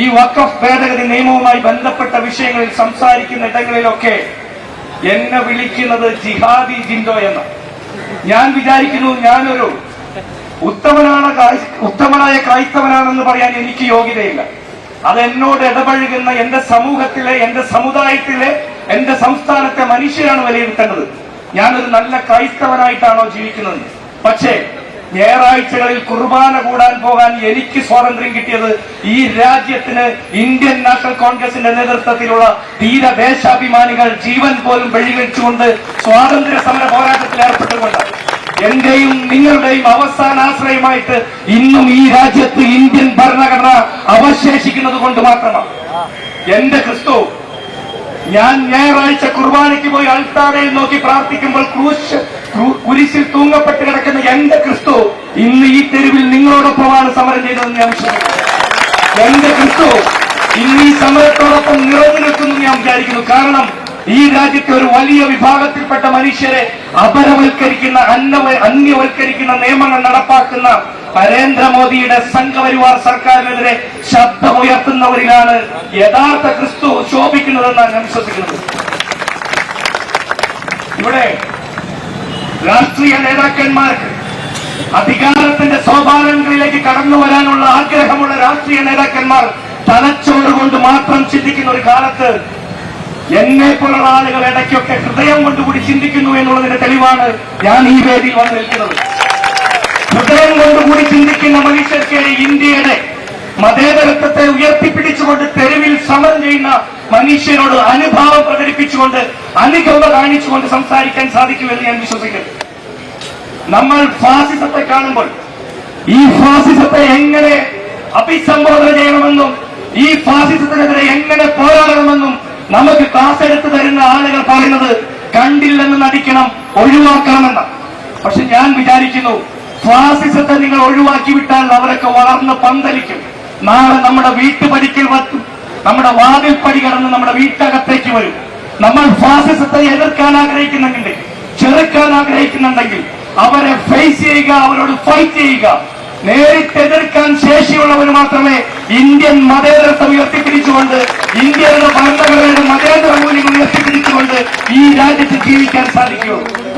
ഈ വഖഫ് ഭേദഗതി നിയമവുമായി ബന്ധപ്പെട്ട വിഷയങ്ങളിൽ സംസാരിക്കുന്ന ഇടങ്ങളിലൊക്കെ എന്നെ വിളിക്കുന്നത് ജിഹാദി ജിൻഡോ എന്ന്. ഞാൻ വിചാരിക്കുന്നു ഞാനൊരു ഉത്തമനായ ക്രൈസ്തവനാണെന്ന് പറയാൻ എനിക്ക് യോഗ്യതയില്ല. അതെന്നോട് ഇടപഴകുന്ന എന്റെ സമൂഹത്തിലെ, എന്റെ സമുദായത്തിലെ, എന്റെ സംസ്ഥാനത്തെ മനുഷ്യരാണ് വിലയിരുത്തേണ്ടത്. ഞാനൊരു നല്ല ക്രൈസ്തവനായിട്ടാണോ ജീവിക്കുന്നത്? പക്ഷേ ഞായറാഴ്ചകളിൽ കുർബാന കൂടാൻ പോകാൻ എനിക്ക് സ്വാതന്ത്ര്യം കിട്ടിയത് ഈ രാജ്യത്തിന് ഇന്ത്യൻ നാഷണൽ കോൺഗ്രസിന്റെ നേതൃത്വത്തിലുള്ള ധീര ദേശാഭിമാനികൾ ജീവൻ പോലും വെള്ളിവെച്ചുകൊണ്ട് സ്വാതന്ത്ര്യ സമര പോരാട്ടത്തിൽ ഏർപ്പെട്ടുകൊണ്ട് എന്റെയും നിങ്ങളുടെയും അവസാന ആശ്രയമായിട്ട് ഇന്നും ഈ രാജ്യത്ത് ഇന്ത്യൻ ഭരണഘടന അവശേഷിക്കുന്നത് കൊണ്ട് മാത്രമാണ്. എന്റെ ക്രിസ്തു, ഞാൻ ഞായറാഴ്ച കുർബാനയ്ക്ക് പോയി അൾത്താരയിൽ നോക്കി പ്രാർത്ഥിക്കുമ്പോൾ കുരിശിൽ തൂങ്ങപ്പെട്ട് കിടക്കുന്ന എന്റെ ക്രിസ്തു ഇന്ന് ഈ തെരുവിൽ നിങ്ങളോടൊപ്പമാണ് സമരം ചെയ്തതെന്ന് ഞാൻ വിശ്വസിക്കുന്നു. എന്റെ ക്രിസ്തു ഇന്ന് ഈ സമരത്തോടൊപ്പം നിറഞ്ഞു നിൽക്കുന്നു ഞാൻ വിചാരിക്കുന്നു. കാരണം ഈ രാജ്യത്തെ ഒരു വലിയ വിഭാഗത്തിൽപ്പെട്ട മനുഷ്യരെ അപരവൽക്കരിക്കുന്ന, അന്യവൽക്കരിക്കുന്ന നിയമങ്ങൾ നടപ്പാക്കുന്ന നരേന്ദ്രമോദിയുടെ സംഘപരിവാർ സർക്കാരിനെതിരെ ശബ്ദമുയർത്തുന്നവരിലാണ് യഥാർത്ഥ ക്രിസ്തു ശോഭിക്കുന്നതെന്നാണ് ഞാൻ വിശ്വസിക്കുന്നത്. ഇവിടെ രാഷ്ട്രീയ നേതാക്കന്മാർക്ക് അധികാരത്തിന്റെ സോപാനങ്ങളിലേക്ക് കടന്നു വരാനുള്ള ആഗ്രഹമുള്ള രാഷ്ട്രീയ നേതാക്കന്മാർ തലച്ചോറുകൊണ്ട് മാത്രം ചിന്തിക്കുന്ന ഒരു കാലത്ത് എന്നെ പോലുള്ള ആളുകൾ ഇടയ്ക്കൊക്കെ ഹൃദയം കൊണ്ടുകൂടി ചിന്തിക്കുന്നു എന്നുള്ളതിന്റെ തെളിവാണ് ഞാൻ ഈ വേദിയിൽ വന്നു നിൽക്കുന്നത്. ഹൃദയം കൊണ്ടുകൂടി ചിന്തിക്കുന്ന മനുഷ്യർക്ക് ഇന്ത്യയുടെ മതേതരത്വത്തെ ഉയർത്തിപ്പിടിച്ചുകൊണ്ട് തെരുവിൽ സമരം ചെയ്യുന്ന മനുഷ്യരോട് അനുഭാവം പ്രകടിപ്പിച്ചുകൊണ്ട്, അനുകമ്പ കാണിച്ചുകൊണ്ട് സംസാരിക്കാൻ സാധിക്കുമെന്ന് ഞാൻ വിശ്വസിക്കുന്നു. നമ്മൾ ഫാസിസത്തെ കാണുമ്പോൾ ഈ ഫാസിസത്തെ എങ്ങനെ അഭിസംബോധന ചെയ്യണമെന്നും ഈ ഫാസിസത്തിനെതിരെ എങ്ങനെ പോരാടണമെന്നും നമുക്ക് ക്ലാസ് എടുത്തു തരുന്ന ആളുകൾ പറയുന്നത് കണ്ടില്ലെന്ന് നടിക്കണം, ഒഴിവാക്കണമെന്ന. പക്ഷെ ഞാൻ വിചാരിക്കുന്നു, ഫാസിസത്തെ നിങ്ങൾ ഒഴിവാക്കി വിട്ടാൽ അവരൊക്കെ വളർന്ന് പന്തലിക്കും. നാളെ നമ്മുടെ വീട്ടുപടിക്കൽ വത്തും, നമ്മുടെ വാതിൽ പടി കടന്ന് നമ്മുടെ വീട്ടകത്തേക്ക് വരും. നമ്മൾ ഫാസിസത്തെ എതിർക്കാൻ ആഗ്രഹിക്കുന്നുണ്ടെങ്കിൽ, ചെറുക്കാൻ ആഗ്രഹിക്കുന്നുണ്ടെങ്കിൽ അവരെ ഫേസ് ചെയ്യുക, അവരോട് ഫൈറ്റ് ചെയ്യുക. നേരിട്ട് എതിർക്കാൻ ശേഷിയുള്ളവർ മാത്രമേ ഇന്ത്യൻ മതേതരത്വം ഉയർത്തിപ്പിടിച്ചുകൊണ്ട്, ഇന്ത്യയുടെ ഭരണഘടനയുടെ മതേതര മൂല്യങ്ങൾ ഉയർത്തിപ്പിടിച്ചുകൊണ്ട് ഈ രാജ്യത്ത് ജീവിക്കാൻ സാധിക്കുകയുള്ളൂ.